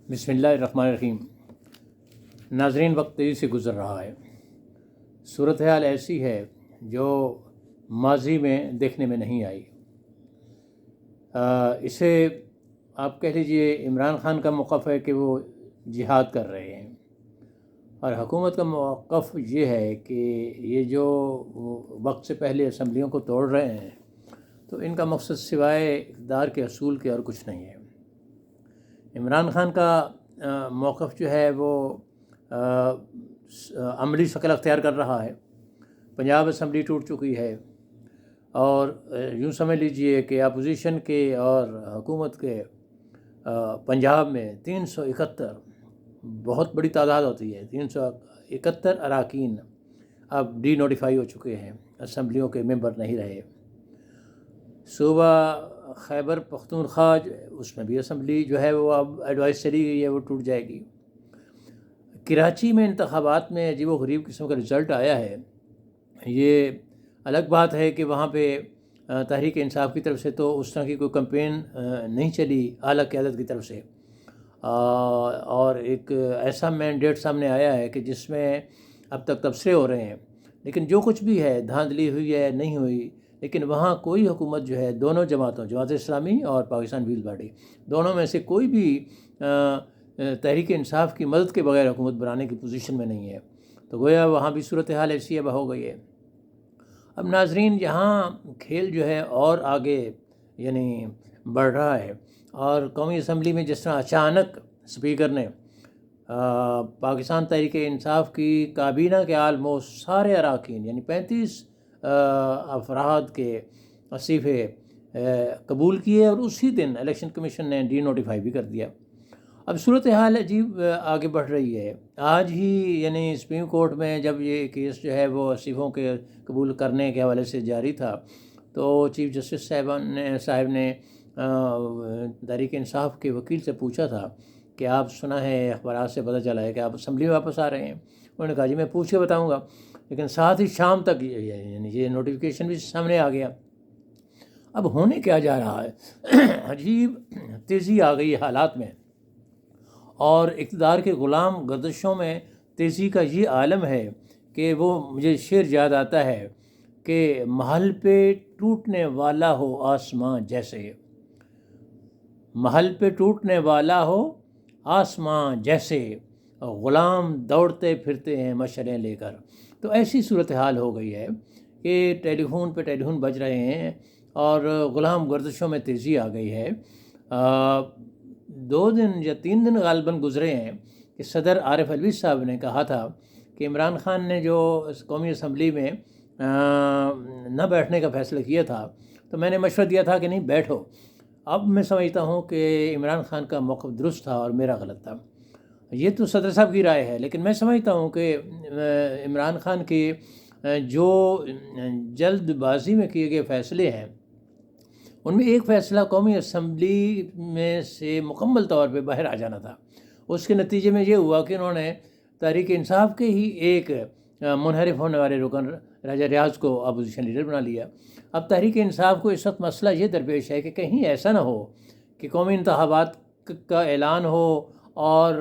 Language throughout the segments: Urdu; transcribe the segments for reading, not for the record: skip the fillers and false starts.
بسم اللہ الرحمن الرحیم۔ ناظرین، وقت تیزی سے گزر رہا ہے۔ صورتحال ایسی ہے جو ماضی میں دیکھنے میں نہیں آئی۔ اسے آپ کہہ لیجئے عمران خان کا موقف ہے کہ وہ جہاد کر رہے ہیں، اور حکومت کا موقف یہ ہے کہ یہ جو وقت سے پہلے اسمبلیوں کو توڑ رہے ہیں تو ان کا مقصد سوائے اقتدار کے حصول کے اور کچھ نہیں ہے۔ عمران خان کا موقف جو ہے وہ عملی شکل اختیار کر رہا ہے۔ پنجاب اسمبلی ٹوٹ چکی ہے، اور یوں سمجھ لیجئے کہ اپوزیشن کے اور حکومت کے پنجاب میں 371 بہت بڑی تعداد ہوتی ہے، 371 اراکین اب ڈی نوٹیفائی ہو چکے ہیں، اسمبلیوں کے ممبر نہیں رہے۔ صوبہ خیبر پختونخوا اس میں بھی اسمبلی جو ہے وہ اب ایڈوائز چلی گئی ہے، وہ ٹوٹ جائے گی۔ کراچی میں انتخابات میں عجیب و غریب قسم کا رزلٹ آیا ہے۔ یہ الگ بات ہے کہ وہاں پہ تحریک انصاف کی طرف سے تو اس طرح کی کوئی کمپین نہیں چلی اعلیٰ قیادت کی طرف سے، اور ایک ایسا مینڈیٹ سامنے آیا ہے کہ جس میں اب تک تبصرے ہو رہے ہیں، لیکن جو کچھ بھی ہے دھاندلی ہوئی ہے نہیں ہوئی، لیکن وہاں کوئی حکومت جو ہے دونوں جماعتوں، جماعت اسلامی اور پاکستان پیپلز پارٹی، دونوں میں سے کوئی بھی تحریک انصاف کی مدد کے بغیر حکومت بنانے کی پوزیشن میں نہیں ہے۔ تو گویا وہاں بھی صورتحال ایسی اب ہو گئی ہے۔ اب ناظرین، یہاں کھیل جو ہے اور آگے یعنی بڑھ رہا ہے، اور قومی اسمبلی میں جس طرح اچانک اسپیکر نے پاکستان تحریک انصاف کی کابینہ کے آلموسٹ سارے اراکین یعنی 35 افراد کے استعفے قبول کیے، اور اسی دن الیکشن کمیشن نے ڈی نوٹیفائی بھی کر دیا۔ اب صورتحال عجیب آگے بڑھ رہی ہے۔ آج ہی یعنی سپریم کورٹ میں جب یہ کیس جو ہے وہ استعفوں کے قبول کرنے کے حوالے سے جاری تھا، تو چیف جسٹس صاحب نے تحریک انصاف کے وکیل سے پوچھا تھا کہ آپ سنا ہے، اخبارات سے پتہ چلا ہے کہ آپ اسمبلی میں واپس آ رہے ہیں۔ انہوں نے کہا جی میں پوچھ کے بتاؤں گا، لیکن ساتھ ہی شام تک یعنی یہ نوٹیفیکیشن بھی سامنے آ گیا۔ اب ہونے کیا جا رہا ہے؟ عجیب تیزی آ گئی حالات میں، اور اقتدار کے غلام گردشوں میں تیزی کا یہ عالم ہے کہ وہ مجھے شعر یاد آتا ہے کہ محل پہ ٹوٹنے والا ہو آسماں جیسے، محل پہ ٹوٹنے والا ہو آسماں جیسے، غلام دوڑتے پھرتے ہیں مشعلیں لے کر۔ تو ایسی صورتحال ہو گئی ہے کہ ٹیلی فون پہ ٹیلی فون بج رہے ہیں، اور غلام گردشوں میں تیزی آ گئی ہے۔ 2 دن یا 3 دن غالباً گزرے ہیں کہ صدر عارف علوی صاحب نے کہا تھا کہ عمران خان نے جو قومی اسمبلی میں نہ بیٹھنے کا فیصلہ کیا تھا، تو میں نے مشورہ دیا تھا کہ نہیں بیٹھو۔ اب میں سمجھتا ہوں کہ عمران خان کا موقف درست تھا اور میرا غلط تھا۔ یہ تو صدر صاحب کی رائے ہے، لیکن میں سمجھتا ہوں کہ عمران خان کے جو جلد بازی میں کیے گئے فیصلے ہیں، ان میں ایک فیصلہ قومی اسمبلی میں سے مکمل طور پہ باہر آ جانا تھا۔ اس کے نتیجے میں یہ ہوا کہ انہوں نے تحریک انصاف کے ہی ایک منحرف ہونے والے رکن راجہ ریاض کو اپوزیشن لیڈر بنا لیا۔ اب تحریک انصاف کو اس وقت مسئلہ یہ درپیش ہے کہ کہیں ایسا نہ ہو کہ قومی انتخابات کا اعلان ہو اور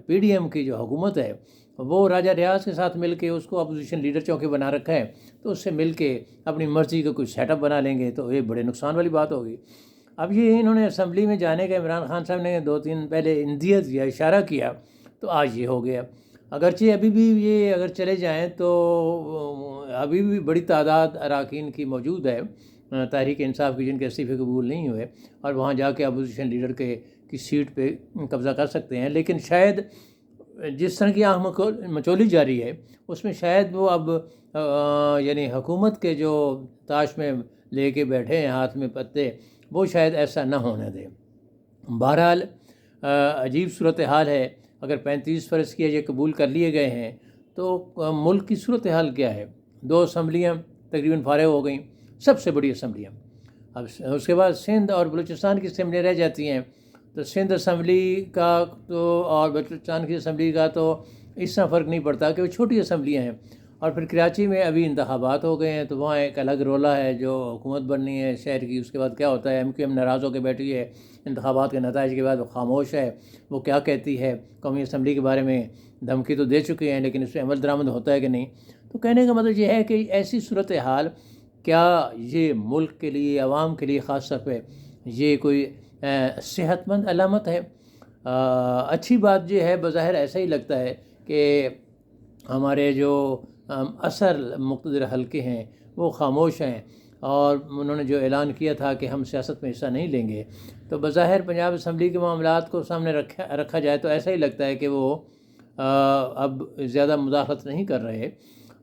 پی ڈی ایم کی جو حکومت ہے وہ راجہ ریاض کے ساتھ مل کے اس کو اپوزیشن لیڈر چونکہ بنا رکھا ہے، تو اس سے مل کے اپنی مرضی کا کوئی سیٹ اپ بنا لیں گے، تو یہ بڑے نقصان والی بات ہوگی۔ اب یہ انہوں نے اسمبلی میں جانے کا عمران خان صاحب نے 2-3 پہلے اندیت یا اشارہ کیا، تو آج یہ ہو گیا۔ اگرچہ ابھی بھی یہ اگر چلے جائیں تو ابھی بھی بڑی تعداد اراکین کی موجود ہے تحریک انصاف کی جن کے استعفے قبول نہیں ہوئے، اور وہاں جا کے اپوزیشن لیڈر کی سیٹ پہ قبضہ کر سکتے ہیں، لیکن شاید جس طرح کی آنکھ مچولی جاری ہے اس میں شاید وہ اب یعنی حکومت کے جو تاش میں لے کے بیٹھے ہیں ہاتھ میں پتے، وہ شاید ایسا نہ ہونے دیں۔ بہرحال عجیب صورتحال ہے۔ اگر 35 فرض کیا یہ قبول کر لیے گئے ہیں تو ملک کی صورتحال کیا ہے؟ 2 اسمبلیاں تقریباً فارغ ہو گئیں، سب سے بڑی اسمبلیاں۔ اب اس کے بعد سندھ اور بلوچستان کی اسمبلیاں رہ جاتی ہیں، تو سندھ اسمبلی کا تو اور بلوچستان کی اسمبلی کا تو اس طرح فرق نہیں پڑتا کہ وہ چھوٹی اسمبلیاں ہیں، اور پھر کراچی میں ابھی انتخابات ہو گئے ہیں تو وہاں ایک الگ رولہ ہے جو حکومت بننی ہے شہر کی. اس کے بعد کیا ہوتا ہے؟ MQM ناراض ہو کے بیٹھی ہے انتخابات کے نتائج کے بعد، وہ خاموش ہے. وہ کیا کہتی ہے؟ قومی اسمبلی کے بارے میں دھمکی تو دے چکے ہیں لیکن اس پہ عمل درآمد ہوتا ہے کہ نہیں؟ تو کہنے کا مطلب یہ ہے کہ ایسی صورتحال کیا یہ ملک کے لیے، عوام کے لیے خاص طور پہ یہ کوئی صحت مند علامت ہے؟ اچھی بات یہ ہے، بظاہر ایسا ہی لگتا ہے کہ ہمارے جو اصل مقتدر حلقے ہیں وہ خاموش ہیں، اور انہوں نے جو اعلان کیا تھا کہ ہم سیاست میں حصہ نہیں لیں گے، تو بظاہر پنجاب اسمبلی کے معاملات کو سامنے رکھا جائے تو ایسا ہی لگتا ہے کہ وہ اب زیادہ مداخلت نہیں کر رہے.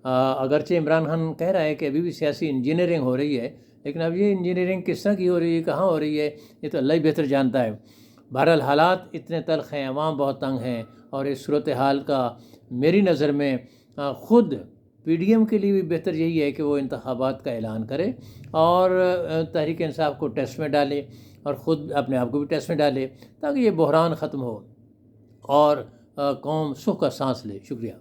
اگرچہ عمران خان کہہ رہا ہے کہ ابھی بھی سیاسی انجینئرنگ ہو رہی ہے، لیکن اب یہ انجینئرنگ کس طرح کی ہو رہی ہے، کہاں ہو رہی ہے، یہ تو اللہ ہی بہتر جانتا ہے. بہرحال حالات اتنے تلخ ہیں، عوام بہت تنگ ہیں، اور اس صورتحال کا میری نظر میں خود PDM کے لیے بھی بہتر یہی ہے کہ وہ انتخابات کا اعلان کرے اور تحریک انصاف کو ٹیسٹ میں ڈالے اور خود اپنے آپ کو بھی ٹیسٹ میں ڈالے، تاکہ یہ بحران ختم ہو اور قوم سکھ کا سانس لے. شکریہ.